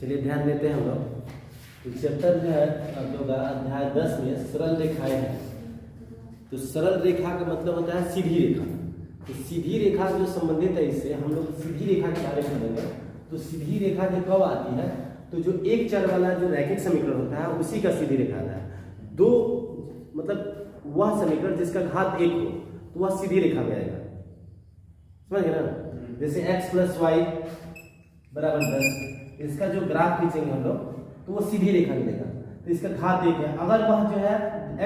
चलिए ध्यान देते हैं हम लोग। तो चैप्टर जो है आपका अध्याय 10 में सरल रेखाएं हैं। तो सरल रेखा का मतलब होता है सीधी रेखा। तो सीधी रेखा जो संबंधित है इससे हम लोग सीधी रेखा के बारे में पढ़ेंगे। तो सीधी रेखा जो कब आती है, तो जो एक चर वाला जो रैखिक समीकरण होता है उसी का सीधी रेखा आता है। दो मतलब वह समीकरण जिसका घात 1 हो तो वह सीधी रेखा में आएगा, समझ गए ना। जैसे x + y = 10, इसका जो ग्राफ खींचेंगे हम लोग तो वो सीधी रेखा मिलेगा। तो इसका घात 1 है। अगर वह जो है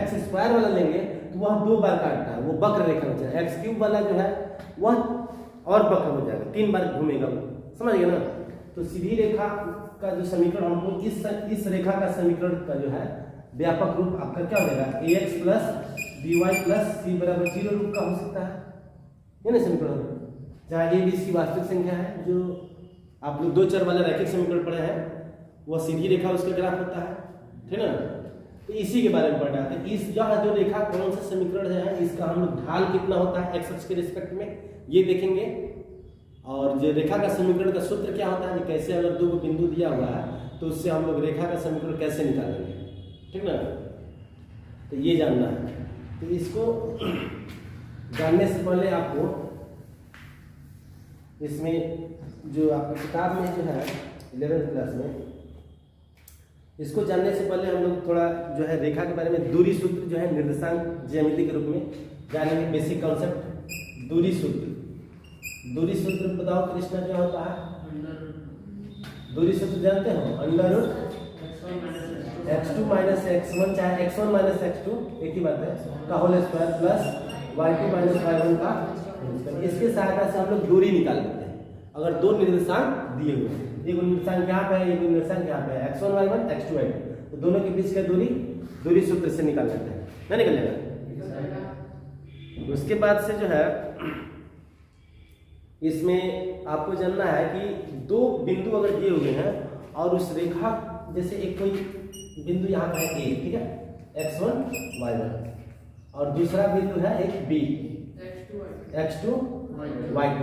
x² वाला लेंगे तो वह 2 बार काटता है, वो वक्र रेखा हो जाएगा। x³ वाला जो है वह और वक्र हो जाएगा, 3 बार घूमेगा, समझ गए ना। तो सीधी रेखा का जो समीकरण हमको इस रेखा का समीकरण का जो है व्यापक रूप आपका क्या हो जाएगा, ax + by + c = 0 रूप का हो सकता है, ये ना समीकरण। जहाँ a b इसकी वास्तविक संख्या है, जो आप लोग 2 चर वाला रैखिक समीकरण पढ़े हैं, वह सीधी रेखा उसका ग्राफ होता है, ठीक है ना। तो इसी के बारे में पढ़ना है। इस यह जो रेखा कौन सा समीकरण है, इसका हम लोग ढाल कितना होता है x अक्ष के रिस्पेक्ट में ये देखेंगे। और जो रेखा का समीकरण का सूत्र क्या होता है, कैसे अगर 2 बिंदु दिया हुआ है तो उससे हम लोग रेखा का समीकरण कैसे निकालेंगे, ठीक ना। तो ये जानना है। तो इसको जानने से पहले आपको इसमें जो आपकी किताब में जो है 11th क्लास में, इसको जानने से पहले हम लोग थोड़ा जो है रेखा के बारे में दूरी सूत्र जो है निर्देशांक ज्यामिति के रूप में जानेंगे। बेसिक कॉन्सेप्ट दूरी सूत्र। दूरी सूत्र बताओ कृष्णा क्या होता है। दूरी सूत्र जानते हो, √x2 - x1 चाहे x1 - x2 एक ही बात है का whole square plus y2 - y1 का। इसके सहायता से हम लोग दूरी निकाल लेते हैं। अगर 2 निर्देशांक दिए हुए हैं, एक निर्देशांक यहाँ पे है, एक निर्देशांक यहाँ पे है, x1 y1 x2 y2, तो दोनों के बीच का दूरी सूत्र से निकाल लेते हैं, ना निकलेगा। उसके बाद से जो है इसमें आपको जानना है कि 2 बिंदु अगर दिए हुए हैं और उस रेखा जैसे एक कोई बिंदु यहाँ पे है a, ठीक है, x1 y1, और दूसरा बिंदु है एक b x2 y2,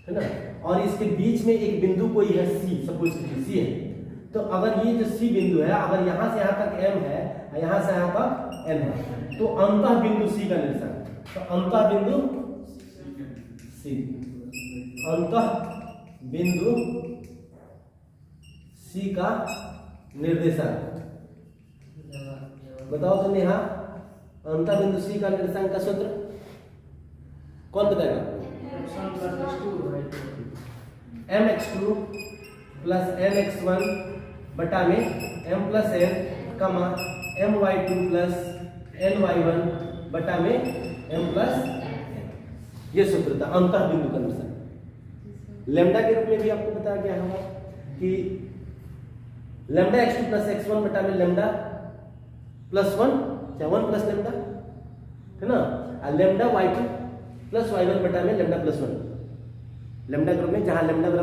है ना। और इसके बीच में एक बिंदु कोई है c, सपोज c है। तो अगर ये जो c बिंदु है, अगर यहाँ से यहाँ तक m है, यहाँ से यहाँ तक n है, तो अंतः बिंदु c का निर्देशांक, तो अंतः बिंदु c, अंतः बिंदु c का निर्देशांक बताओ तो नेहा। अंतः बिंदु c का निर्देशांक का सूत्र कौन बताएगा। mx2 + mx1 बटा में m + n, my2 + ny1 बटा में m + n, ये सूत्र था अंतः बिंदु का निर्देशांक। लैम्डा के रूप में भी आपको बताया गया होगा कि λx2 + x1 बटा में लैम्डा + 1 या 1 + लैम्डा, है ना। लैम्डा y2 + y1 बटा में लैम्डा + 1, लैम्डा ग्रुप में जहां लैम्डा = m/n,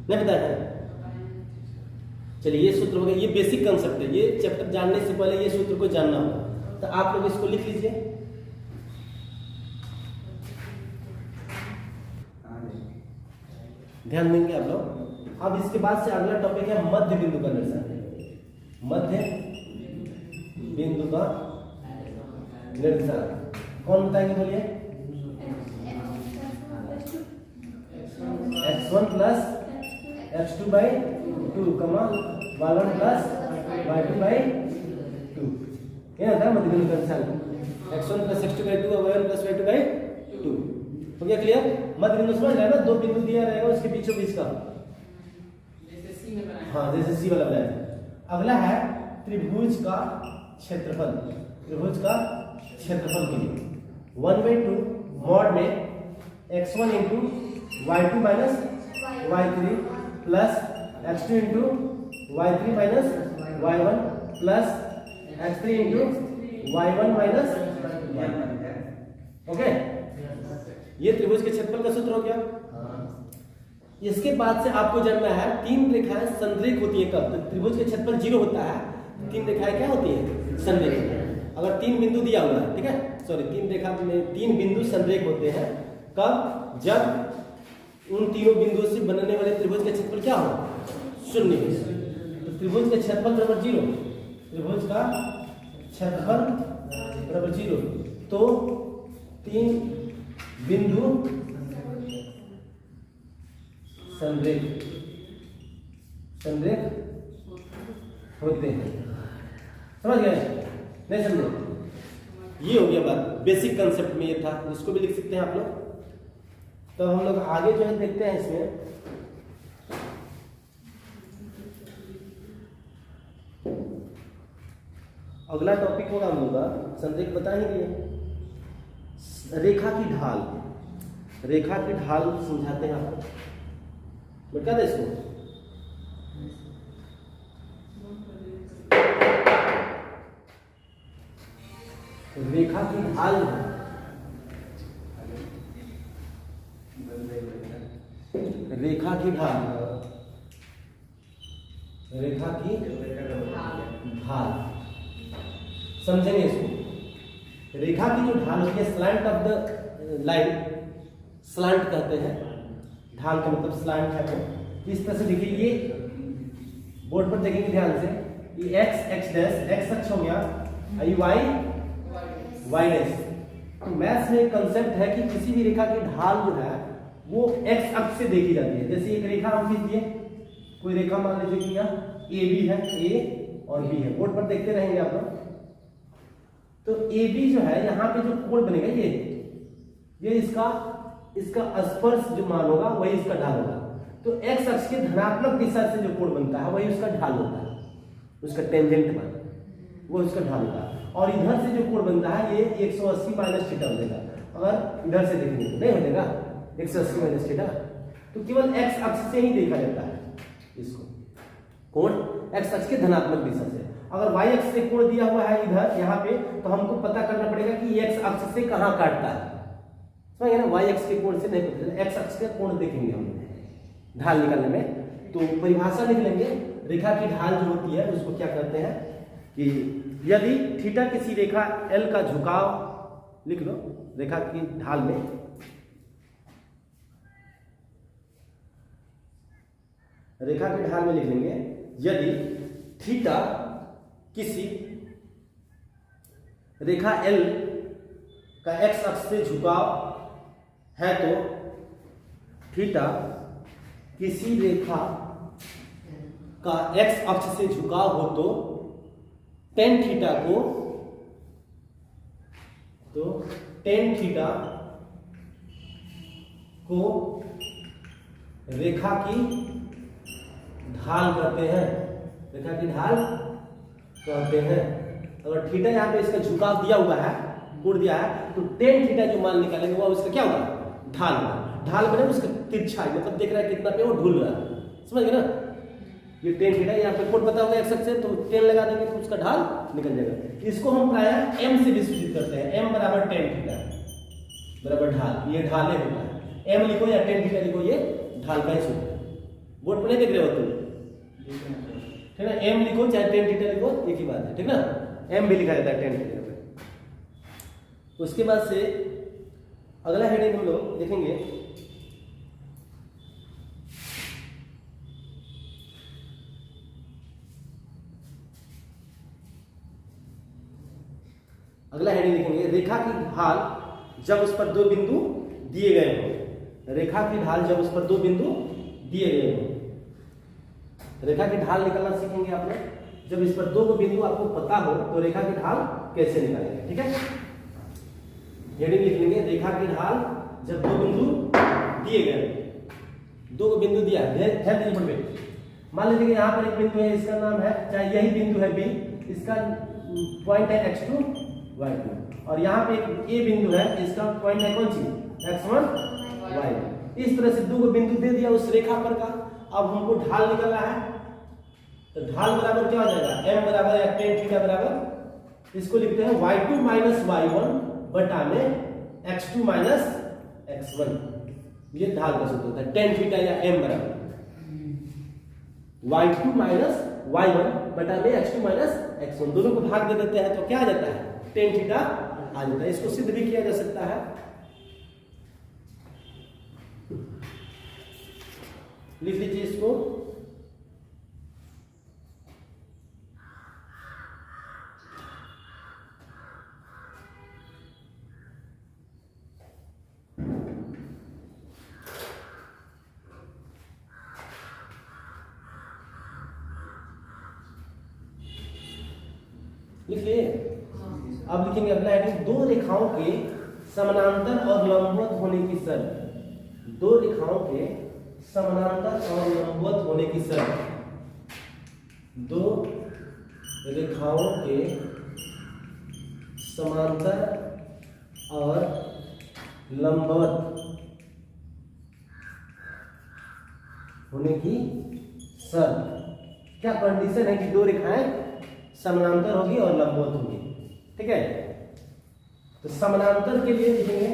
नहीं पता है। चलिए ये सूत्र हो गया, ये बेसिक कांसेप्ट है। ये चैप्टर जानने से पहले ये सूत्र को जानना होगा। तो आप लोग इसको लिख लीजिए। ध्यान देंगे आप लोग। अब इसके बाद से अगला टॉपिक है मध्य बिंदु का निर्देशांक। मध्य बिंदु का निर्देशांक कौन बताएंगे, बोलिए। x1 + x2/2, y1 + y2/2, ये होता है मध्य बिंदु का निर्देशांक। x1 + x2/2 और y1 + y2/2 हो गया क्लियर। मध्य बिंदु समझ रहे हैं ना, 2 बिंदु दिया रहेगा उसके बीचों बीच का, हाँ जैसे सी वाला बनाया। अगला है त्रिभुज का क्षेत्रफल। त्रिभुज का क्षेत्रफल के लिए 1/2 मॉड में x1 × y2 - y3 plus x2 × y3 - y1 plus x3 × y1 - y1, okay. ये त्रिभुज के क्षेत्रफल का सूत्र हो गया। इसके बाद से आपको जानना है 3 रेखाएं संरेख होती है कब। तो त्रिभुज के क्षेत्रफल 0 होता है, 3 रेखाएं क्या होती है, संरेख। अगर 3 बिंदु दिया हुआ है, ठीक है, सॉरी 3 रेखा में 3 बिंदु संरेख होते हैं कब, जब उन तीनों बिंदुओं से बनने वाले त्रिभुज का क्षेत्रफल क्या हो, 0 है। तो त्रिभुज का क्षेत्रफल बराबर 0, त्रिभुज का क्षेत्रफल बराबर 0। तो 3 बिंदु संरेख होते हैं। समझ गए? नहीं समझे? ये हो गया बात, बेसिक कंसेप्ट में ये था, इसको भी लिख सकते हैं आप लोग। तो हम लोग आगे जो है देखते हैं इसमें। अगला टॉपिक होगा हम लोग का संरेख, बता ही दिए, रेखा की ढाल। रेखा की ढाल समझाते हैं आपको, बता दे इसको। रेखा की ढाल, रेखा की ढाल, रेखा की ढाल समझेंगे इसको। रेखा की जो ढाल होती है, slant of the line, slant कहते हैं, ढाल का मतलब स्लैंट है। तो इस तरह से देखिए, ये बोर्ड पर देखेंगे ध्यान से, ये x डैश x अक्ष हो गया, y y डैश। तो मैथ्स में एक कंसेप्ट है कि किसी भी रेखा की ढाल जो है वो x अक्ष से देखी जाती है। जैसे एक रेखा हम खींच दिए, कोई रेखा मान लीजिए कि यहाँ ए बी है, ए और बी है, बोर्ड पर देखते रहेंगे आप लोग। तो ए बी जो है, यहाँ पे जो कोण बनेगा ये इसका स्पर्श जो मान होगा वही इसका ढाल होगा। तो x अक्ष के धनात्मक दिशा से जो कोण बनता है वही उसका ढाल होता है, उसका टेंजेंट मान वो उसका ढाल होता है। और इधर से जो कोण बनता है ये 180 माइनस थीटा हो जाएगा। अगर इधर से देखेंगे तो नहीं हो जाएगा 180 माइनस थीटा। तो केवल x अक्ष से ही देखा जाता है इसको, कोण x अक्ष के धनात्मक दिशा से। अगर y अक्ष से कोण दिया हुआ है इधर यहाँ पे, तो हमको पता करना पड़ेगा कि x अक्ष से कहाँ काटता है। समझ गए ना? y अक्ष के कोण से नहीं पता, x अक्ष का कोण देखेंगे हम ढाल निकालने में। तो परिभाषा लिख लेंगे, रेखा की ढाल जो होती है उसको क्या कहते हैं कि यदि थीटा किसी रेखा L का झुकाव, लिख लो रेखा की ढाल में, रेखा की ढाल में लिख लेंगे, यदि थीटा किसी रेखा L का x अक्ष से झुकाव है तो थीटा किसी रेखा का x अक्ष से झुकाव हो तो tan थीटा को, तो tan थीटा को रेखा की ढाल कहते हैं, रेखा की ढाल कहते हैं। अगर थीटा यहाँ पे इसका झुकाव दिया हुआ है, कोण दिया है, तो tan थीटा जो मान निकालेंगे वो उसका क्या होगा, ढाल होगा। ढाल बने उसका तिरछाई, मतलब देख रहा है कितना पे वो ढुल रहा है। समझ गए ना? ये tan थीटा, यहाँ पे कोण पता होगा x अक्ष से, तो tan लगा देंगे तो उसका ढाल निकल जाएगा। इसको हम प्रायः m से भी सूचित करते हैं, m बराबर tan थीटा बराबर ढाल, ये ढाले होता है। m लिखो या tan थीटा लिखो, ये ढाल का ही सूत्र है। बोर्ड पर नहीं देख रहे हो तुम, ठीक है? m लिखो चाहे tan थीटा लिखो, एक ही बात है, ठीक ना? m भी लिखा जाता है tan थीटा पे। उसके बाद से अगला हेडिंग हम लोग देखेंगे, अगला हेडिंग लिखेंगे, रेखा की ढाल जब उस पर 2 बिंदु दिए गए हो। रेखा की ढाल जब उस पर 2 बिंदु दिए गए हो। रेखा की ढाल निकालना सीखेंगे आप लोग। जब इस पर 2 बिंदु आपको पता हो तो रेखा की ढाल कैसे निकालेंगे, ठीक है? हेडिंग लिख लेंगे, रेखा की ढाल जब 2 बिंदु दिए गए, 2 बिंदु दिया है, ध्यान दीजिए। मान लीजिए कि यहाँ पर एक बिंदु है, इसका नाम है, चाहे यही बिंदु है B, इसका पॉइंट है x2 y2, और यहाँ पे एक A बिंदु है, इसका पॉइंट है कौन सी, x1 y1। इस तरह से 2 बिंदु दे दिया उस रेखा पर का। अब हमको ढाल निकालना है, तो ढाल बराबर क्या हो जाएगा, m बराबर या tan थीटा बराबर, इसको लिखते हैं y2 माइनस y1 बटा में x2 माइनस x1। ये ढाल का सूत्र होता है, tan थीटा या m बराबर y2 माइनस y1 बटा में x2 माइनस x1, दोनों को भाग दे देते हैं तो क्या आ जाता है, tan थीटा आ जाता है। इसको सिद्ध भी किया जा सकता है। लिख लीजिए इसको। लिख लिए। अब लिखेंगे अगला हेडिंग, दो रेखाओं के समानांतर और लंबवत होने की शर्त। दो रेखाओं के समानांतर और लंबवत होने की शर्त। दो रेखाओं के समांतर और लंबवत होने की शर्त। क्या कंडीशन है कि दो रेखाएं समानांतर होगी और लंबवत होगी, ठीक है। तो समानांतर के लिए लिखेंगे,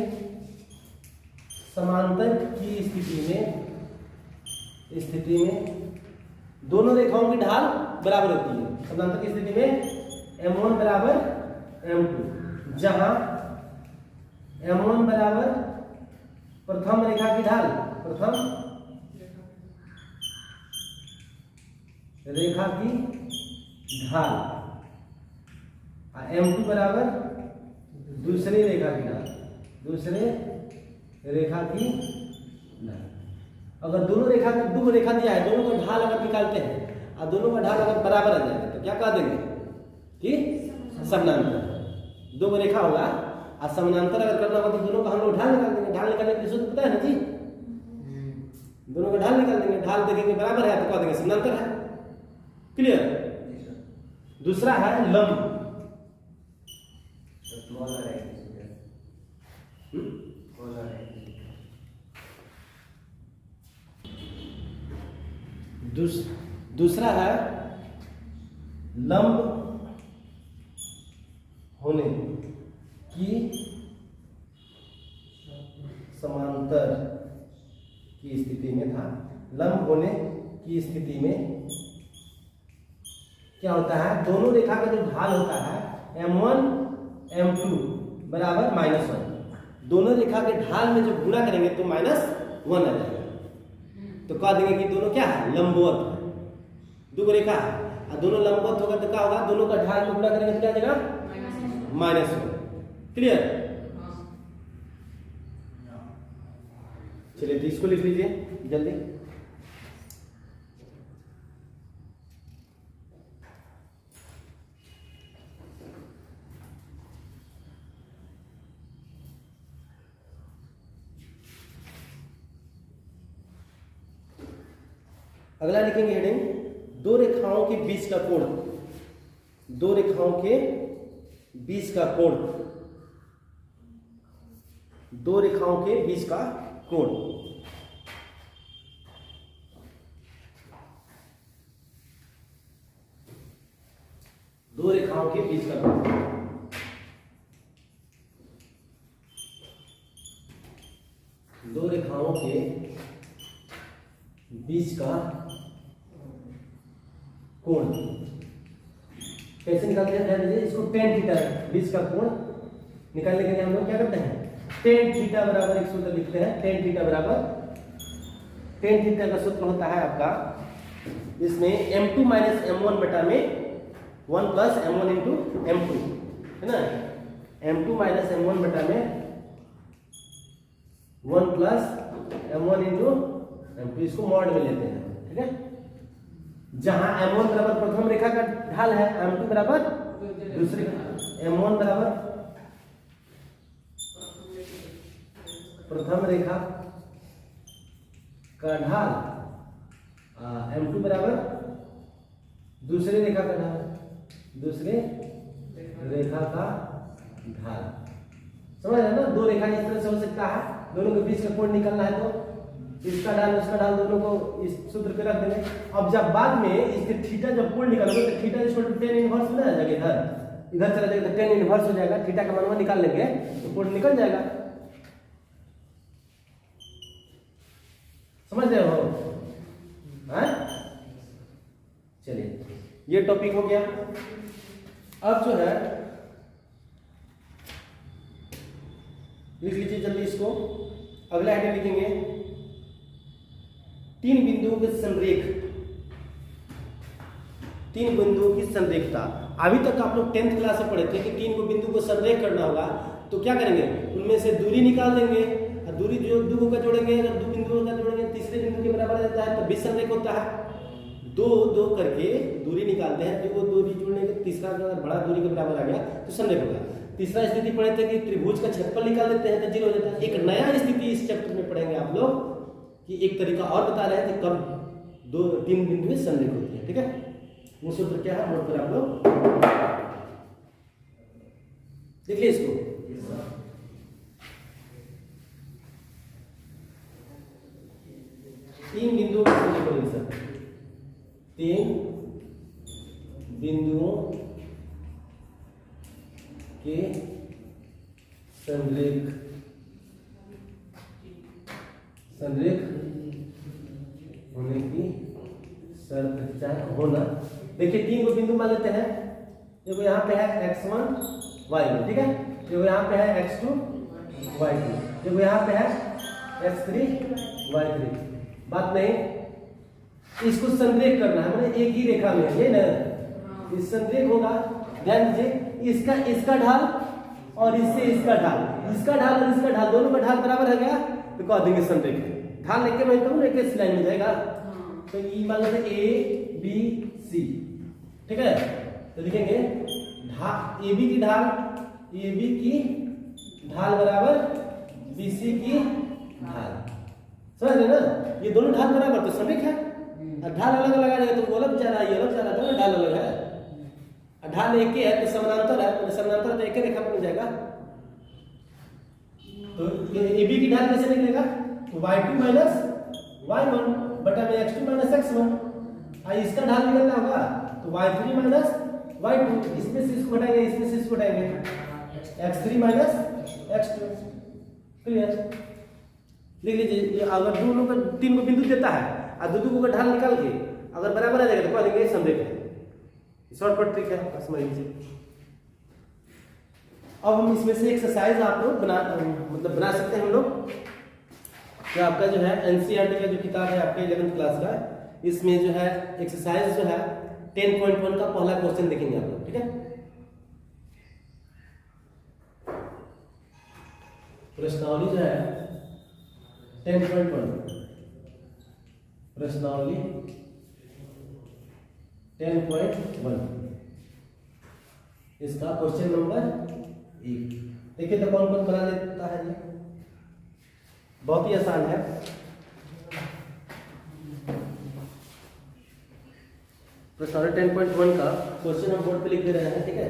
समांतर की स्थिति में दोनों रेखाओं की ढाल बराबर होती है। समांतर की स्थिति में M1 बराबर M2, जहां M1 बराबर प्रथम रेखा की ढाल, प्रथम रेखा की ढाल, M2 बराबर दूसरी रेखा की ढाल, दूसरे रेखा की ढाल। अगर दोनों रेखा का दो रेखा दिया है, दोनों का ढाल अगर निकालते हैं और दोनों का ढाल अगर बराबर आ जाएगा तो क्या कह देंगे कि समानांतर। दो रेखा होगा और समानांतर अगर करना हो तो दोनों का हम लोग ढाल निकाल देंगे। ढाल निकालने की सूत्र पता है ना जी, दोनों का ढाल निकाल देंगे। ढाल देखेंगे बराबर है तो कह देंगे समानांतर है। क्लियर। दूसरा है लंब। दूसरा है लंब होने की समांतर की स्थिति में था। लंब होने की स्थिति में क्या होता है, दोनों रेखा का जो ढाल होता है M1 M2 बराबर -1। दोनों रेखा के ढाल में जब गुणा करेंगे तो -1 आ जाएगा। तो कह देंगे कि दोनों क्या है, लंबवत है। दो रेखा है और दोनों लंबवत होगा तो क्या होगा, दोनों का ढाल में गुणा करेंगे तो क्या आ जाएगा, -1। क्लियर। चलिए तो इसको लिख लीजिए जल्दी। अगला लिखेंगे हेडिंग, दो रेखाओं के बीच का कोण। दो रेखाओं के बीच का कोण, दो रेखाओं के बीच का कोण। दो रेखाओं के बीच का कोण, दो रेखाओं के बीच का कोण कैसे निकालते हैं, ध्यान दीजिए। इसको tan थीटा, बीच का कोण निकालने के लिए हम लोग क्या करते हैं, tan थीटा बराबर एक सूत्र लिखते हैं। tan थीटा बराबर, tan थीटा का सूत्र होता है आपका, इसमें M2 - M1 बटा में 1 + M1 × M2 है ना। M2 - M1 बटा में 1 + M1 × M2, इसको मॉड में लेते हैं, ठीक है। जहां M1 बराबर प्रथम रेखा का ढाल है, M2 बराबर दूसरी, M1 बराबर प्रथम रेखा का ढाल, M2 बराबर दूसरी रेखा का ढाल, दूसरे रेखा का ढाल। समझ रहे ना, दो रेखा इस तरह से हो सकता है, दोनों के बीच का कोण निकालना है तो इसका ढाल उसका ढाल दोनों को इस सूत्र पे रख देंगे। अब जब बाद में इसके थीटा जब कोण निकालोगे तो थीटा tan इनवर्स में आ जाएगा, इधर चला जाएगा तो tan इनवर्स हो जाएगा। थीटा का मान निकाल लेंगे तो कोण निकल जाएगा। समझ रहे हो? चलिए ये टॉपिक हो गया। अब जो है लिख लीजिए जल्दी इसको। अगला हेडिंग लिखेंगे तीन बिंदुओं के संरेख, तीन बिंदुओं की संरेखता। अभी तक आप लोग 10th क्लास में पढ़े थे कि तीन को बिंदु को संरेख करना होगा तो क्या करेंगे, उनमें से दूरी निकाल देंगे और दूरी जो दो का जोड़ेंगे, अगर दो बिंदुओं का जोड़ेंगे तीसरे बिंदु के बराबर रहता है तो 20 संरेख होता है। दो दो करके दूरी निकालते हैं, जो वो दूरी जोड़ने के तीसरा अगर बड़ा दूरी के बराबर आ गया तो संरेख होगा। तीसरा स्थिति पढ़े थे कि त्रिभुज का क्षेत्रफल निकाल देते हैं तो 0 हो जाता है। एक नया स्थिति इस चैप्टर में पढ़ेंगे आप लोग कि एक तरीका और बता रहे हैं कि कब दो तीन बिंदु में संरेख होती है। ठीक है, वो सूत्र क्या है नोट कर आप लोग देख लिया इसको। तीन बिंदुओं के संरेख होंगे सर, तीन बिंदुओं के संरेख होने की शर्त चाहे होना। देखिए तीन को बिंदु मान लेते हैं, देखो यहाँ पे है x1 y1, ठीक है, देखो यहाँ पे है x2 y2, देखो यहाँ पे है x3 y3। बात नहीं, इसको संरेख करना है, मतलब एक ही रेखा में ये ना, इस संरेख होगा। ध्यान दीजिए, इसका ढाल और इससे इसका ढाल, इसका ढाल और इसका ढाल दोनों का ढाल बराबर है क्या तो कह देंगे संरेख है। ढाल लेके मैं कहूँ एक इस लाइन में जाएगा तो ये मान लेते A B C, ठीक है। तो लिखेंगे AB की ढाल बराबर BC की ढाल, समझ रहे ना, ये दोनों ढाल बराबर तो संरेख है। ढाल अलग अलग आ जाएगा तो वो अलग जा रहा है, ये अलग जा रहा है, दोनों ढाल अलग है। ढाल एक ही है तो समानांतर है, समानांतर तो एक ही रेखा पर जाएगा। तो AB की ढाल कैसे निकलेगा, y2 माइनस y1 बटा में x2 माइनस x1। इसका ढाल निकलना होगा तो y3 माइनस y2, इसमें से इसको हटाएंगे, इसमें से इसको हटाएंगे, x3 माइनस x2। क्लियर, लिख लीजिए। अगर दोनों का तीन को बिंदु देता है और दो का ढाल निकाल के अगर बराबर आ जाएगा तो कह देंगे संरेख है। शॉर्टकट ट्रिक है, समझ लीजिए। अब हम इसमें से एक्सरसाइज आप लोग बना सकते हैं हम लोग। तो आपका जो है एनसीईआरटी का जो किताब है आपके 11th क्लास का, इसमें जो है एक्सरसाइज जो है 10.1 का पहला क्वेश्चन देखेंगे आप लोग, ठीक है। प्रश्नावली जो है 10.1, प्रश्नावली 10.1, इसका क्वेश्चन नंबर 1। देखिए तो कौन कौन बना लेता है, ये बहुत ही आसान है। प्रश्नावली 10.1 का क्वेश्चन हम बोर्ड पे लिख दे रहे हैं, ठीक है।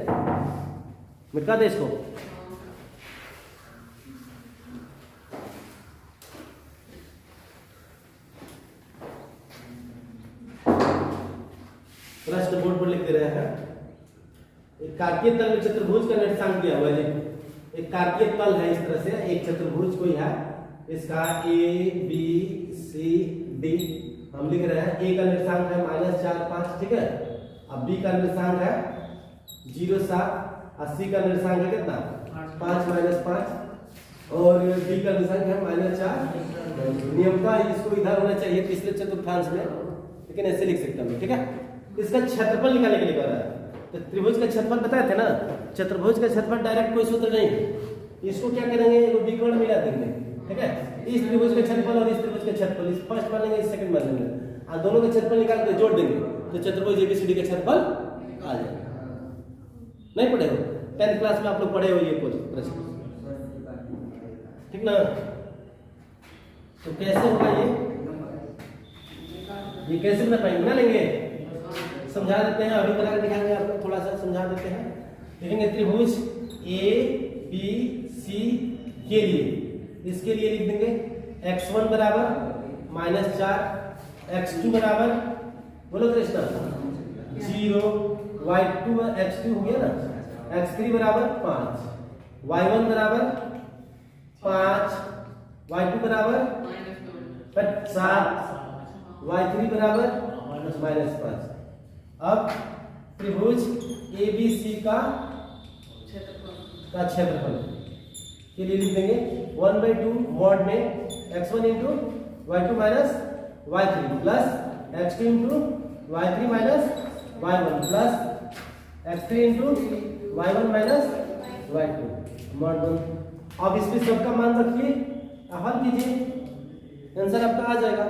मिटा दे इसको। प्रश्न बोर्ड पर लिख दे रहे हैं। एक कार्तीय तल में चतुर्भुज का निर्देशांक दिया हुआ है। एक कार्तीय तल है, इस तरह से एक चतुर्भुज कोई है, इसका ABCD हम लिख रहे हैं। A का निर्देशांक है -4 5, ठीक है। अब B का निर्देशांक है 0 7 और C का निर्देशांक है कितना 5 -5 और D का निर्देशांक है -4। नियमतः इसको इधर होना चाहिए तीसरे चतुर्थांश में, लेकिन ऐसे लिख सकते हैं, ठीक है। इसका क्षेत्रफल निकालने के लिए कह रहा है। तो त्रिभुज का क्षेत्रफल बताए थे ना, चतुर्भुज का क्षेत्रफल डायरेक्ट कोई सूत्र नहीं है। इसको क्या करेंगे, विकर्ण मिला देंगे, ठीक है। इस त्रिभुज का क्षेत्रफल और इस त्रिभुज का क्षेत्रफल, इस फर्स्ट मान लेंगे, इस सेकंड मान लेंगे, और दोनों का क्षेत्रफल निकाल के जोड़ देंगे तो चतुर्भुज ABCD का क्षेत्रफल आ जाएगा। नहीं पढ़े हो, 10th क्लास में आप लोग पढ़े हो ये प्रश्न, ठीक ना। तो कैसे होगा ये कैसे बना पाएंगे, बना लेंगे, समझा देते हैं। अभी बना के दिखाएंगे आपको, थोड़ा सा समझा देते हैं। देखेंगे त्रिभुज ABC के लिए, इसके लिए लिख देंगे x1 बराबर -4, x2 बराबर बोलो कृष्णा 0, y2 x2 हो गया ना, x3 बराबर 5, y1 बराबर 5, y2 बराबर 7, y3 बराबर -5। अब त्रिभुज ABC का क्षेत्रफल के लिए लिख देंगे 1/2 मॉड में x1 × y2 - y3 plus x2 into y3 minus y1 plus x3 into y1 minus y2 mod 1। अब इसमें सबका मान रखिए, हल कीजिए, आंसर आपका आ जाएगा।